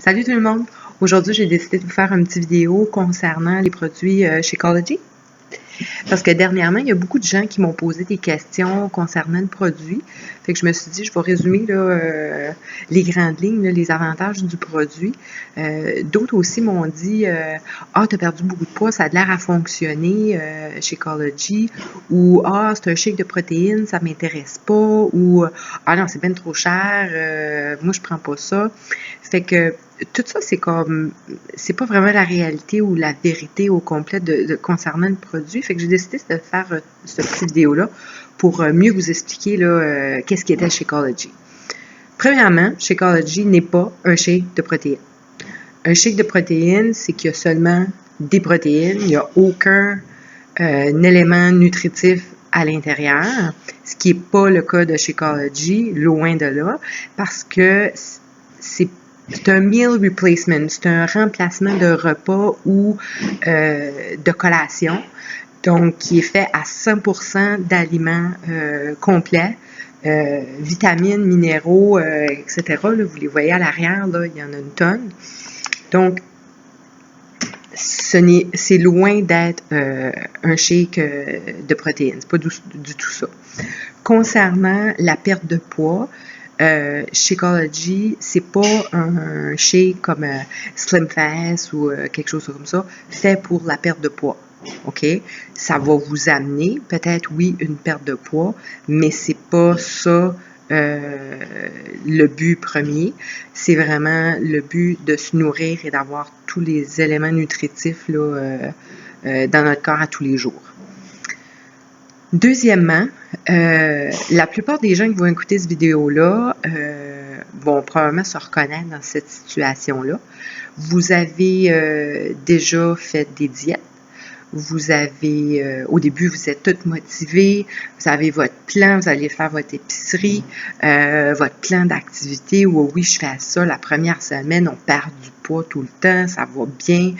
Salut tout le monde! Aujourd'hui, j'ai décidé de vous faire une petite vidéo concernant les produits Shakeology. Parce que dernièrement, il y a beaucoup de gens qui m'ont posé des questions concernant le produit. Fait que je me suis dit, je vais résumer là, les grandes lignes, là, les avantages du produit. D'autres aussi m'ont dit ah, t'as perdu beaucoup de poids, ça a l'air à fonctionner Shakeology. Ou ah, c'est un shake de protéines, ça m'intéresse pas. Ou ah non, c'est bien trop cher, moi je prends pas ça. Fait que tout ça, c'est pas vraiment la réalité ou la vérité au complet concernant le produit. Fait que j'ai décidé de faire cette petite vidéo-là pour mieux vous expliquer là, qu'est-ce qui était Shakeology. Premièrement, Shakeology n'est pas un shake de protéines. Un shake de protéines, c'est qu'il y a seulement des protéines, il n'y a aucun élément nutritif à l'intérieur, ce qui n'est pas le cas de Shakeology, loin de là, parce que c'est un meal replacement, c'est un remplacement de repas ou de collation, donc qui est fait à 100% d'aliments complets, vitamines, minéraux, etc. Là, vous les voyez à l'arrière, là, il y en a une tonne. Donc, c'est loin d'être un shake de protéines, c'est pas du tout ça. Concernant la perte de poids, Shakeology, c'est pas un shake comme Slim Fast ou quelque chose comme ça, fait pour la perte de poids. OK? Ça va vous amener, peut-être, oui, une perte de poids, mais c'est pas ça le but premier. C'est vraiment le but de se nourrir et d'avoir tous les éléments nutritifs là, dans notre corps à tous les jours. Deuxièmement, la plupart des gens qui vont écouter cette vidéo-là vont probablement se reconnaître dans cette situation-là. Vous avez déjà fait des diètes. Vous avez, au début, vous êtes toutes motivées, vous avez votre plan, vous allez faire votre épicerie, votre plan d'activité, où oui, je fais ça, la première semaine, on perd du poids tout le temps, ça va bien,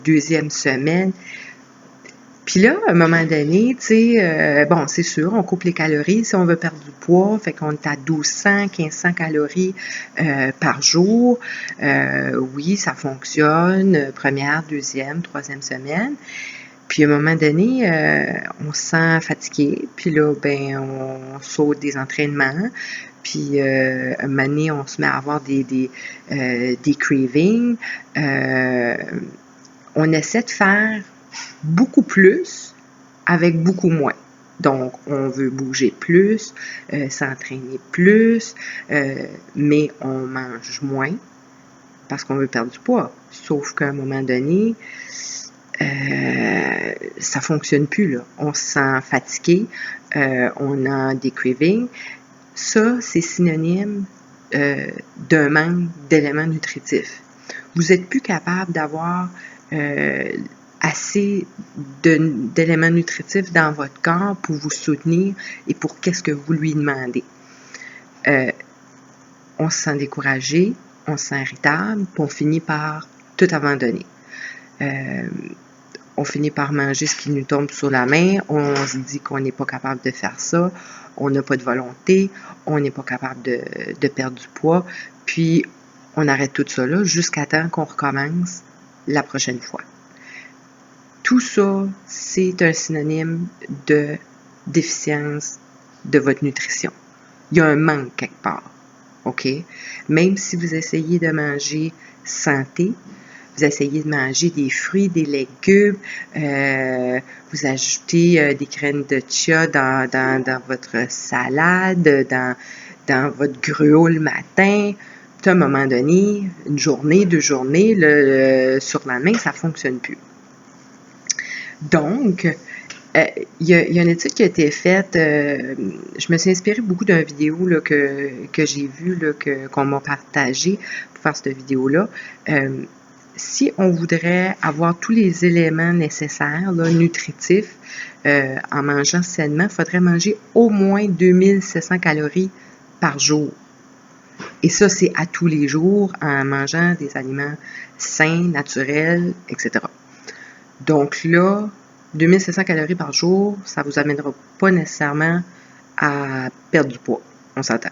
deuxième semaine. Puis là, à un moment donné, tu sais, bon, c'est sûr, on coupe les calories si on veut perdre du poids, fait qu'on est à 1200, 1500 calories par jour. Oui, ça fonctionne, première, deuxième, troisième semaine. Puis à un moment donné, on se sent fatigué, puis là, ben, on saute des entraînements. Puis, un moment donné, on se met à avoir des cravings. On essaie de faire beaucoup plus avec beaucoup moins. Donc, on veut bouger plus, s'entraîner plus, mais on mange moins parce qu'on veut perdre du poids. Sauf qu'à un moment donné, ça fonctionne plus, là. On se sent fatigué, on a des cravings. Ça, c'est synonyme d'un manque d'éléments nutritifs. Vous n'êtes plus capable d'avoir assez d'éléments nutritifs dans votre corps pour vous soutenir et pour qu'est-ce que vous lui demandez. On se sent découragé, on se sent irritable, puis on finit par tout abandonner. On finit par manger ce qui nous tombe sur la main, on se dit qu'on n'est pas capable de faire ça, on n'a pas de volonté, on n'est pas capable de perdre du poids, puis on arrête tout ça là jusqu'à temps qu'on recommence la prochaine fois. Tout ça, c'est un synonyme de déficience de votre nutrition. Il y a un manque quelque part, OK? Même si vous essayez de manger santé, vous essayez de manger des fruits, des légumes, vous ajoutez des graines de chia dans votre salade, dans votre gruau le matin. Puis à un moment donné, une journée, 2 journées, sur la main, ça ne fonctionne plus. Donc, il y a une étude qui a été faite, je me suis inspirée beaucoup d'une vidéo là, que j'ai vue, qu'on m'a partagée pour faire cette vidéo-là. Si on voudrait avoir tous les éléments nécessaires, là, nutritifs, en mangeant sainement, il faudrait manger au moins 2700 calories par jour. Et ça, c'est à tous les jours, en mangeant des aliments sains, naturels, etc. Donc là, 2700 calories par jour, ça ne vous amènera pas nécessairement à perdre du poids. On s'entend.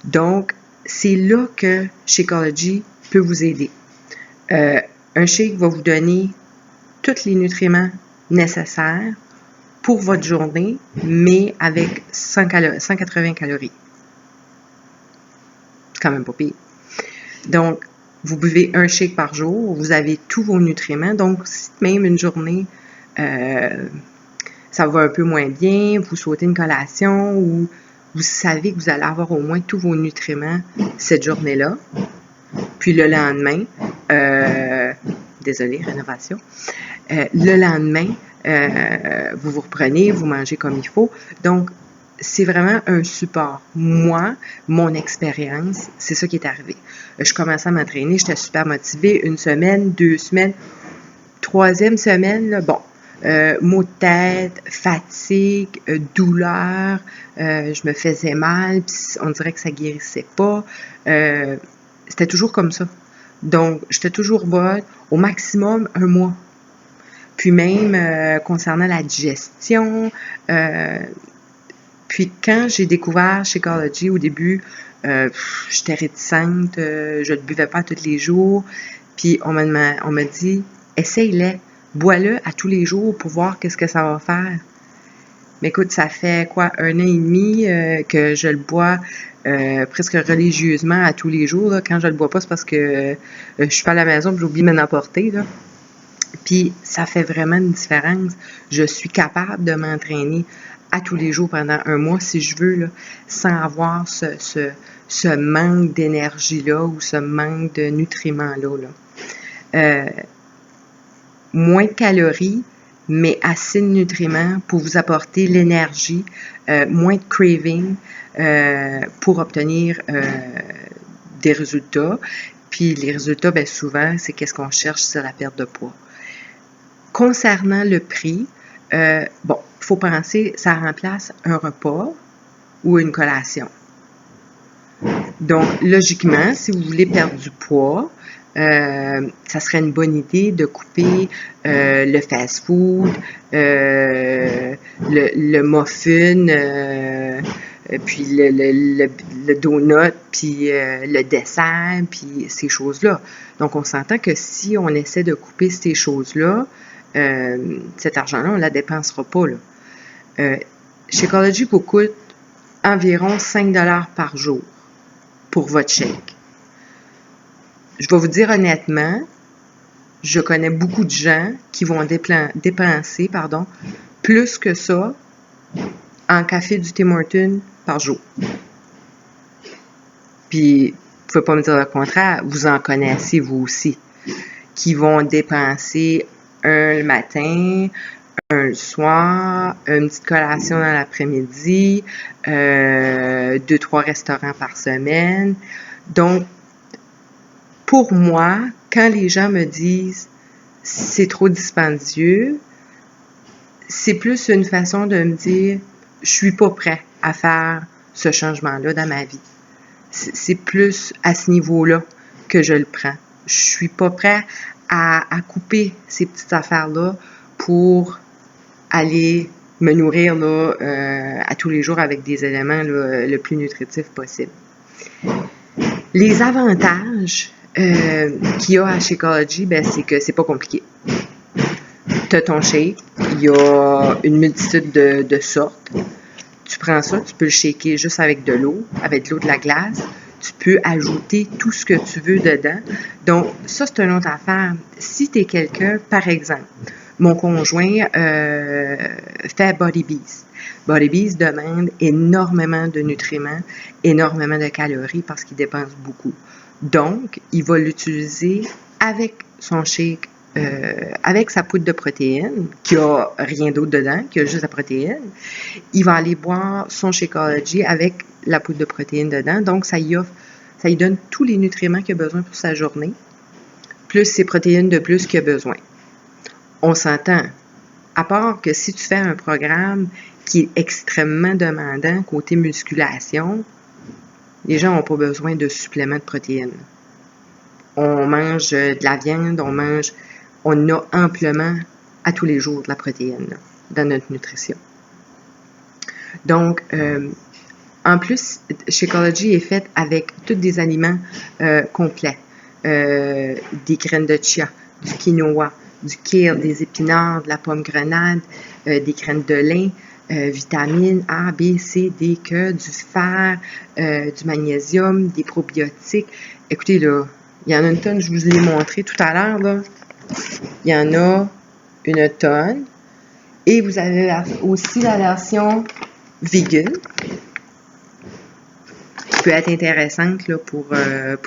Donc, c'est là que Shakeology peut vous aider. Un shake va vous donner tous les nutriments nécessaires pour votre journée, mais avec 180 calories. C'est quand même pas pire. Donc, vous buvez un shake par jour, vous avez tous vos nutriments. Donc, si même une journée, ça va un peu moins bien, vous sautez une collation ou vous savez que vous allez avoir au moins tous vos nutriments cette journée-là. Puis le lendemain, désolé, rénovation. Le lendemain, vous vous reprenez, vous mangez comme il faut. Donc, c'est vraiment un support. Moi, mon expérience, c'est ça qui est arrivé. Je commençais à m'entraîner, j'étais super motivée. 1 semaine, 2 semaines, 3e semaine, là, bon, maux de tête, fatigue, douleur, je me faisais mal, puis on dirait que ça guérissait pas. C'était toujours comme ça. Donc, j'étais toujours bonne, au maximum 1 mois. Puis même concernant la digestion, puis quand j'ai découvert Shakeology au début, j'étais réticente, je ne le buvais pas tous les jours. Puis on m'a dit, essaye-le, bois-le à tous les jours pour voir qu'est-ce que ça va faire. Mais écoute, ça fait quoi, 1 an et demi que je le bois presque religieusement à tous les jours. Là. Quand je le bois pas, c'est parce que je suis pas à la maison et j'oublie de m'en apporter. Là. Puis ça fait vraiment une différence. Je suis capable de m'entraîner à tous les jours pendant 1 mois si je veux, là, sans avoir ce manque d'énergie-là ou ce manque de nutriments-là. Là. Moins de calories, mais assez de nutriments pour vous apporter l'énergie, moins de craving pour obtenir des résultats. Puis les résultats, bien souvent, c'est qu'est-ce qu'on cherche, c'est la perte de poids. Concernant le prix, bon, il faut penser, ça remplace un repas ou une collation. Donc, logiquement, si vous voulez perdre du poids, ça serait une bonne idée de couper le fast-food, le muffin, puis le donut, puis le dessert, puis ces choses-là. Donc, on s'entend que si on essaie de couper ces choses-là, cet argent-là, on ne la dépensera pas. Là. Shakeology vous coûte environ 5 $ par jour pour votre shake. Je vais vous dire honnêtement, je connais beaucoup de gens qui vont dépenser plus que ça en café du Tim Hortons par jour. Puis, vous ne pouvez pas me dire le contraire, vous en connaissez vous aussi, qui vont dépenser un le matin, un le soir, une petite collation dans l'après-midi, 2-3 restaurants par semaine. Donc, pour moi, quand les gens me disent « c'est trop dispendieux », c'est plus une façon de me dire « je suis pas prêt à faire ce changement-là dans ma vie ». C'est plus à ce niveau-là que je le prends. Je suis pas prêt à couper ces petites affaires-là pour aller me nourrir là, à tous les jours avec des éléments là, le plus nutritifs possible. Les avantages qu'il y a à Shakeology, ben, c'est que c'est pas compliqué. Tu as ton shake, il y a une multitude de sortes. Tu prends ça, tu peux le shaker juste avec de l'eau, de la glace. Tu peux ajouter tout ce que tu veux dedans. Donc, ça, c'est une autre affaire. Si tu es quelqu'un, par exemple, mon conjoint fait Body Beast. Body Beast demande énormément de nutriments, énormément de calories parce qu'il dépense beaucoup. Donc, il va l'utiliser avec son shake, avec sa poudre de protéines, qui a rien d'autre dedans, qui a juste la protéine. Il va aller boire son Shakeology avec la poudre de protéines dedans. Donc, ça lui donne tous les nutriments qu'il a besoin pour sa journée, plus ses protéines de plus qu'il a besoin. On s'entend. À part que si tu fais un programme qui est extrêmement demandant côté musculation, les gens n'ont pas besoin de suppléments de protéines. On mange de la viande, on a amplement à tous les jours de la protéine là, dans notre nutrition. Donc, en plus, Shakeology est fait avec tous des aliments complets. des graines de chia, du quinoa, du kale, des épinards, de la pomme grenade, des graines de lin, vitamines A, B, C, D, K, du fer, du magnésium, des probiotiques. Écoutez, là, il y en a une tonne, je vous l'ai montré tout à l'heure, là. Il y en a une tonne. Et vous avez aussi la version vegan, qui peut être intéressante là, pour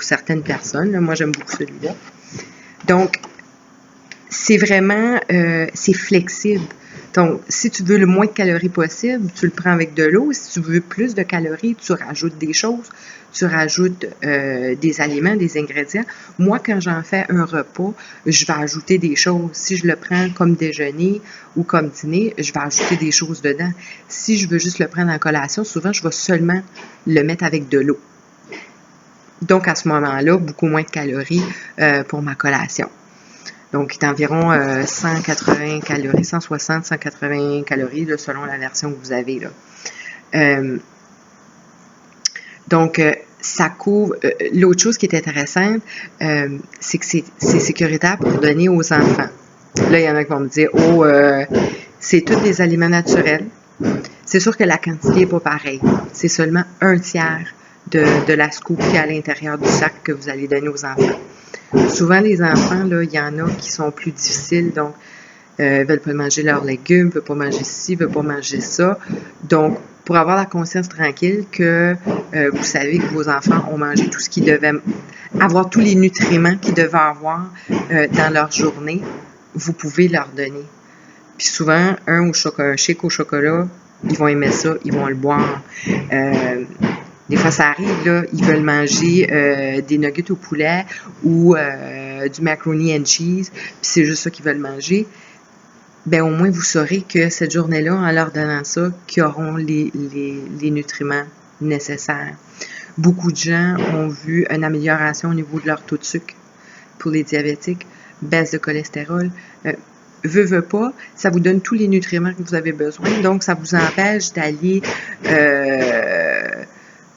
certaines personnes. Là. Moi, j'aime beaucoup celui-là. Donc, c'est vraiment, c'est flexible. Donc, si tu veux le moins de calories possible, tu le prends avec de l'eau. Si tu veux plus de calories, tu rajoutes des choses. Tu rajoutes des aliments, des ingrédients. Moi, quand j'en fais un repas, je vais ajouter des choses. Si je le prends comme déjeuner ou comme dîner, je vais ajouter des choses dedans. Si je veux juste le prendre en collation, souvent, je vais seulement le mettre avec de l'eau. Donc, à ce moment-là, beaucoup moins de calories pour ma collation. Donc, il est environ 180 calories, 160, 180 calories, là, selon la version que vous avez. Là. Donc, ça couvre. L'autre chose qui est intéressante, c'est que c'est sécuritaire pour donner aux enfants. Là, il y en a qui vont me dire, c'est tous des aliments naturels. C'est sûr que la quantité n'est pas pareille. C'est seulement 1/3 de la scoop qui est à l'intérieur du sac que vous allez donner aux enfants. Souvent, les enfants, là, il y en a qui sont plus difficiles, donc veulent pas manger leurs légumes, veulent pas manger ci, veulent pas manger ça. Donc, pour avoir la conscience tranquille que vous savez que vos enfants ont mangé tout ce qu'ils devaient avoir, tous les nutriments qu'ils devaient avoir dans leur journée, vous pouvez leur donner. Puis souvent, un shake au chocolat, ils vont aimer ça, ils vont le boire. Des fois, ça arrive, là, ils veulent manger des nuggets au poulet ou du macaroni and cheese, puis c'est juste ça qu'ils veulent manger. Bien, au moins, vous saurez que cette journée-là, en leur donnant ça, qu'ils auront les nutriments nécessaires. Beaucoup de gens ont vu une amélioration au niveau de leur taux de sucre pour les diabétiques, baisse de cholestérol. Veut pas, ça vous donne tous les nutriments que vous avez besoin, donc ça vous empêche d'aller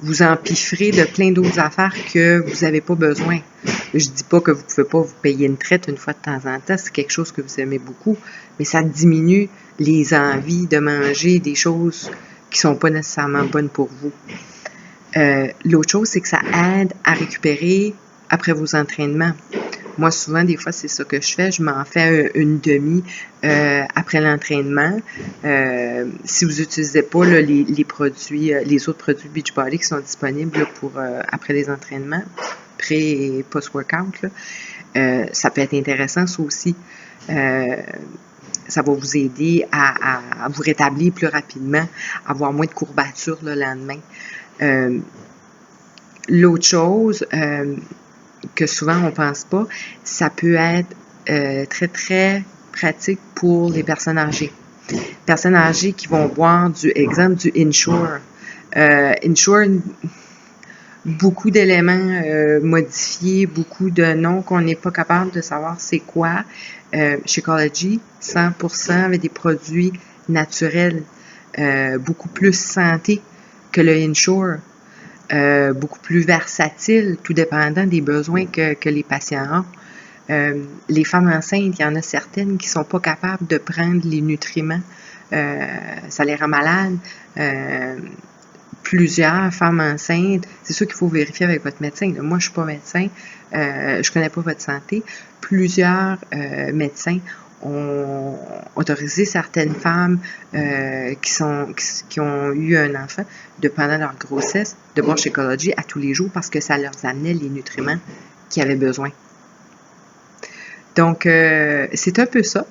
vous empiffrer de plein d'autres affaires que vous n'avez pas besoin. Je dis pas que vous pouvez pas vous payer une traite une fois de temps en temps, c'est quelque chose que vous aimez beaucoup, mais ça diminue les envies de manger des choses qui sont pas nécessairement bonnes pour vous. L'autre chose, c'est que ça aide à récupérer après vos entraînements. Moi, souvent, des fois, c'est ça que je fais. Je m'en fais une demi après l'entraînement. Si vous n'utilisez pas là, les produits, les autres produits Beachbody qui sont disponibles là, pour après les entraînements, pré- et post-workout, là, ça peut être intéressant, ça aussi. Ça va vous aider à vous rétablir plus rapidement, à avoir moins de courbatures le lendemain. L'autre chose que souvent on pense pas, ça peut être très, très pratique pour les personnes âgées. Personnes âgées qui vont boire du Ensure. Ensure, beaucoup d'éléments modifiés, beaucoup de noms qu'on n'est pas capable de savoir c'est quoi. Shakeology, 100% avec des produits naturels, beaucoup plus santé que le Ensure. Beaucoup plus versatile, tout dépendant des besoins que les patients ont. Les femmes enceintes, il y en a certaines qui ne sont pas capables de prendre les nutriments. Ça les rend malades. Plusieurs femmes enceintes, c'est sûr qu'il faut vérifier avec votre médecin. Moi, je ne suis pas médecin, je ne connais pas votre santé. Plusieurs médecins ont autorisé certaines femmes qui ont eu un enfant pendant leur grossesse de boire Shakeology à tous les jours parce que ça leur amenait les nutriments qu'ils avaient besoin. Donc, c'est un peu ça.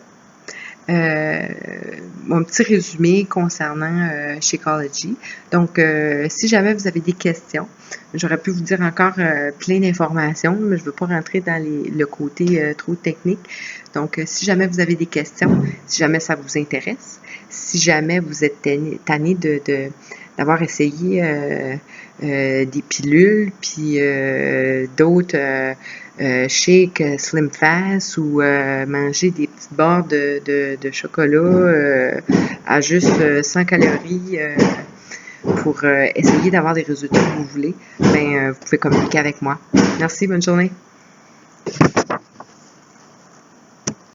Mon petit résumé concernant Shakeology. Donc, si jamais vous avez des questions, j'aurais pu vous dire encore plein d'informations, mais je ne veux pas rentrer dans le côté trop technique. Donc, si jamais vous avez des questions, si jamais ça vous intéresse, si jamais vous êtes tanné d'avoir essayé des pilules, puis d'autres shake Slim Fast ou manger des petites barres de chocolat à juste 100 calories pour essayer d'avoir des résultats que vous voulez, ben, vous pouvez communiquer avec moi. Merci, bonne journée.